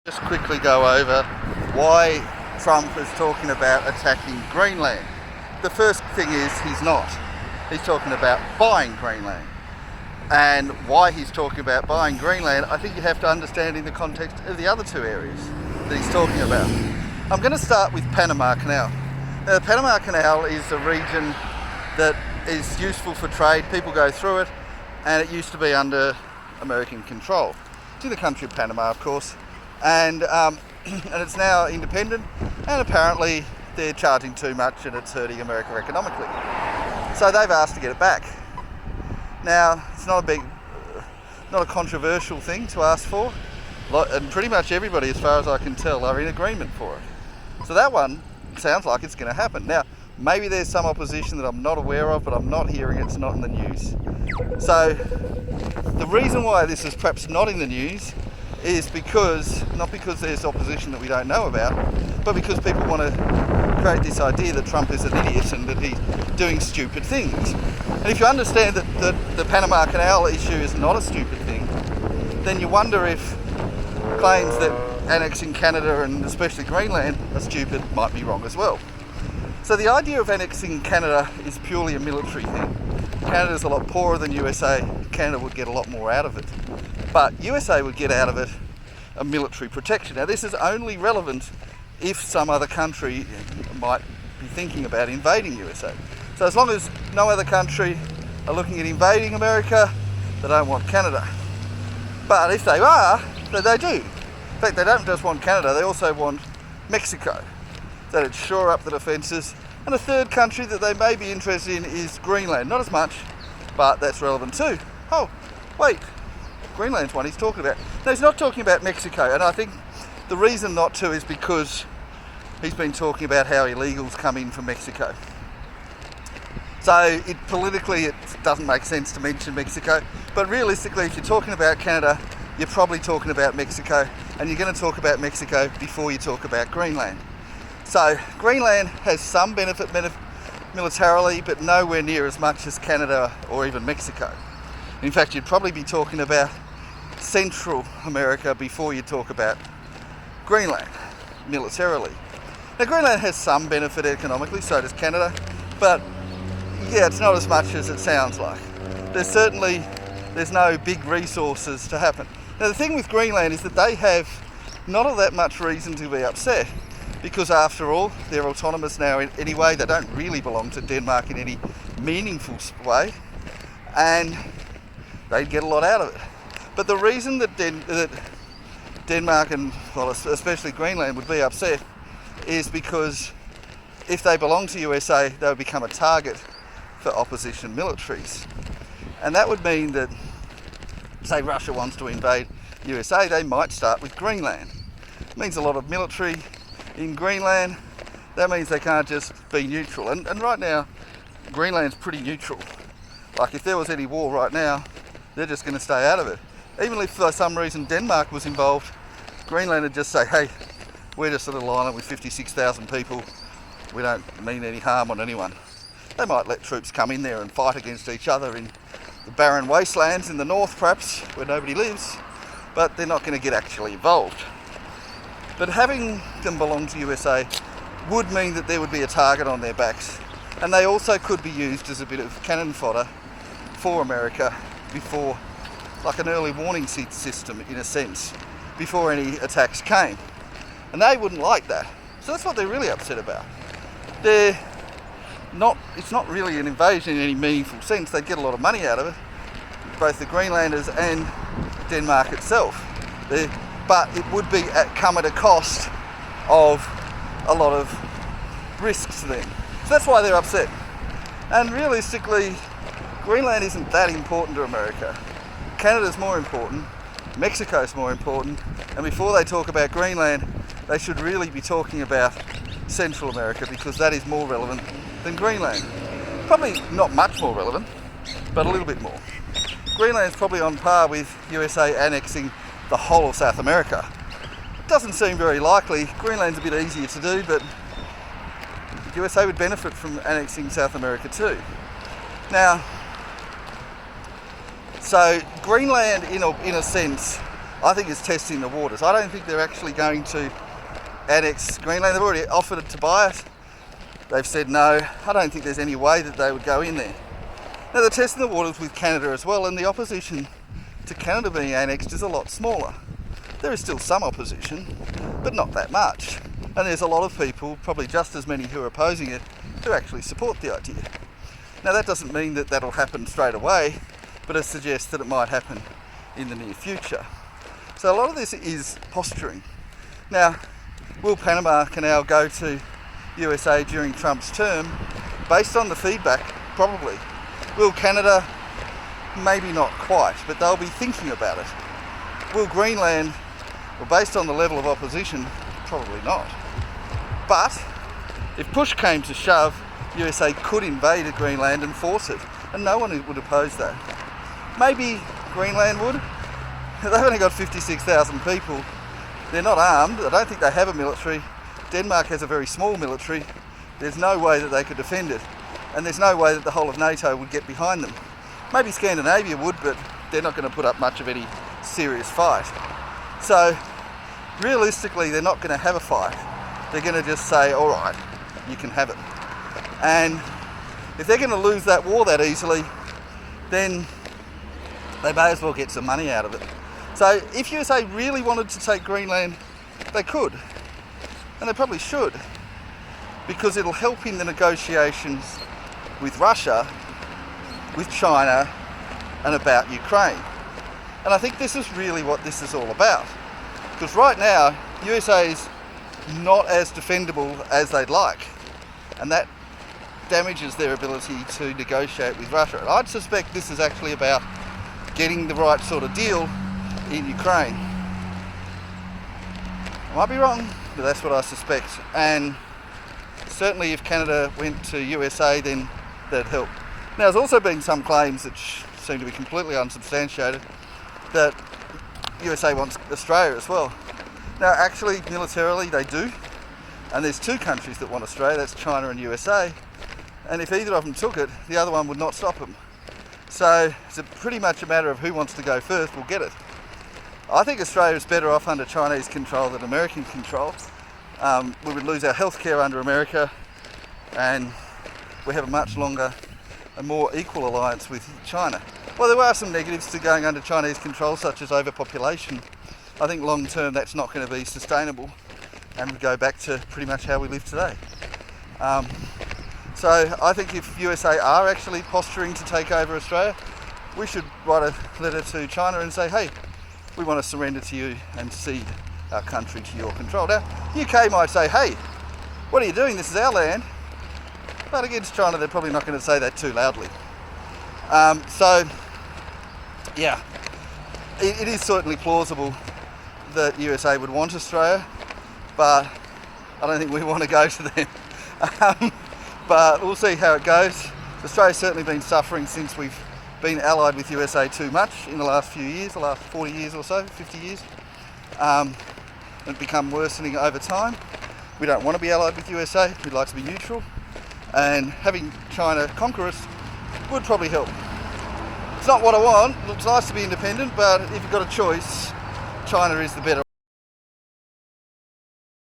Just quickly go over why Trump is talking about attacking Greenland. The first thing is he's not. He's talking about buying Greenland. And why he's talking about buying Greenland, I think you have to understand in the context of the other two areas that he's talking about. I'm going to start with Panama Canal. Now, the Panama Canal is a region that is useful for trade. People go through it, and it used to be under American control. It's in the country of Panama, of course. And it's now independent, and apparently they're charging too much and it's hurting America economically. So they've asked to get it back. Now, it's not a controversial thing to ask for, and pretty much everybody, as far as I can tell, are in agreement for it. So that one sounds like it's going to happen. Now, maybe there's some opposition that I'm not aware of, but I'm not hearing it's not in the news. So the reason why this is perhaps not in the news is not because there's opposition that we don't know about, but because people want to create this idea that Trump is an idiot and that he's doing stupid things. And if you understand that the Panama Canal issue is not a stupid thing, then you wonder if claims that annexing Canada and especially Greenland are stupid might be wrong as well. So the idea of annexing Canada is purely a military thing. Canada's a lot poorer than USA. Canada would get a lot more out of it. But USA would get out of it a military protection. Now, this is only relevant if some other country might be thinking about invading USA. So as long as no other country are looking at invading America, they don't want Canada. But if they are, then they do. In fact, they don't just want Canada, they also want Mexico. That'd shore up the defences. And a third country that they may be interested in is Greenland. Not as much, but that's relevant too. Oh, wait. Greenland's one he's talking about. No, he's not talking about Mexico, and I think the reason not to is because he's been talking about how illegals come in from Mexico. So politically it doesn't make sense to mention Mexico, but realistically if you're talking about Canada, you're probably talking about Mexico, and you're going to talk about Mexico before you talk about Greenland. So Greenland has some benefit militarily, but nowhere near as much as Canada or even Mexico. In fact, you'd probably be talking about Central America before you talk about Greenland, militarily. Now, Greenland has some benefit economically, so does Canada, but yeah, it's not as much as it sounds like. There's no big resources to happen. Now, the thing with Greenland is that they have not all that much reason to be upset, because after all, they're autonomous now anyway. They don't really belong to Denmark in any meaningful way, and they'd get a lot out of it. But the reason that Denmark and, well, especially Greenland would be upset is because if they belong to USA, they would become a target for opposition militaries. And that would mean that, say Russia wants to invade USA, they might start with Greenland. It means a lot of military in Greenland. That means they can't just be neutral. And right now, Greenland's pretty neutral. Like if there was any war right now, they're just going to stay out of it. Even if for some reason Denmark was involved, Greenland would just say, hey, we're just a little island with 56,000 people. We don't mean any harm on anyone. They might let troops come in there and fight against each other in the barren wastelands in the north, perhaps, where nobody lives, but they're not going to get actually involved. But having them belong to USA would mean that there would be a target on their backs, and they also could be used as a bit of cannon fodder for America before, like an early warning system in a sense, before any attacks came. And they wouldn't like that. So that's what they're really upset about. It's not really an invasion in any meaningful sense. They'd get a lot of money out of it, both the Greenlanders and Denmark itself. But it would come at a cost of a lot of risks to them. So that's why they're upset. And realistically, Greenland isn't that important to America. Canada's more important, Mexico's more important, and before they talk about Greenland, they should really be talking about Central America, because that is more relevant than Greenland. Probably not much more relevant, but a little bit more. Greenland's probably on par with USA annexing the whole of South America. Doesn't seem very likely. Greenland's a bit easier to do, but USA would benefit from annexing South America too. Now, So Greenland, in a sense, I think it's testing the waters. I don't think they're actually going to annex Greenland. They've already offered to buy it. They've said no. I don't think there's any way that they would go in there. Now they're testing the waters with Canada as well, and the opposition to Canada being annexed is a lot smaller. There is still some opposition, but not that much. And there's a lot of people, probably just as many who are opposing it, who actually support the idea. Now that doesn't mean that that'll happen straight away, but it suggests that it might happen in the near future. So a lot of this is posturing. Now, will Panama Canal go to USA during Trump's term? Based on the feedback, probably. Will Canada? Maybe not quite, but they'll be thinking about it. Will Greenland? Well, based on the level of opposition, probably not. But if push came to shove, USA could invade Greenland and force it, and no one would oppose that. Maybe Greenland would. They've only got 56,000 people. They're not armed. I don't think they have a military. Denmark has a very small military. There's no way that they could defend it, and there's no way that the whole of NATO would get behind them. Maybe Scandinavia would, but they're not going to put up much of any serious fight. So realistically, they're not going to have a fight. They're going to just say, all right, you can have it. And if they're going to lose that war that easily, then they may as well get some money out of it. So if USA really wanted to take Greenland, they could. And they probably should, because it'll help in the negotiations with Russia, with China, and about Ukraine. And I think this is really what this is all about. Because right now, USA is not as defendable as they'd like. And that damages their ability to negotiate with Russia. And I'd suspect this is actually about getting the right sort of deal in Ukraine. I might be wrong, but that's what I suspect. And certainly if Canada went to USA, then that'd help. Now, there's also been some claims that seem to be completely unsubstantiated that USA wants Australia as well. Now, actually, militarily, they do. And there's two countries that want Australia, that's China and USA. And if either of them took it, the other one would not stop them. So it's pretty much a matter of who wants to go first will get it. I think Australia is better off under Chinese control than American control. We would lose our healthcare under America, and we have a much longer and more equal alliance with China. Well, there are some negatives to going under Chinese control, such as overpopulation. I think long term that's not going to be sustainable, and we go back to pretty much how we live today. So I think if USA are actually posturing to take over Australia, we should write a letter to China and say, hey, we want to surrender to you and cede our country to your control. Now, UK might say, hey, what are you doing? This is our land. But against China, they're probably not going to say that too loudly. So, yeah, it is certainly plausible that USA would want Australia, but I don't think we want to go to them. But we'll see how it goes. Australia's certainly been suffering since we've been allied with USA too much in the last few years, the last 40 years or so, 50 years. And it's become worsening over time. We don't want to be allied with USA, we'd like to be neutral. And having China conquer us would probably help. It's not what I want, it's nice to be independent, but if you've got a choice, China is the better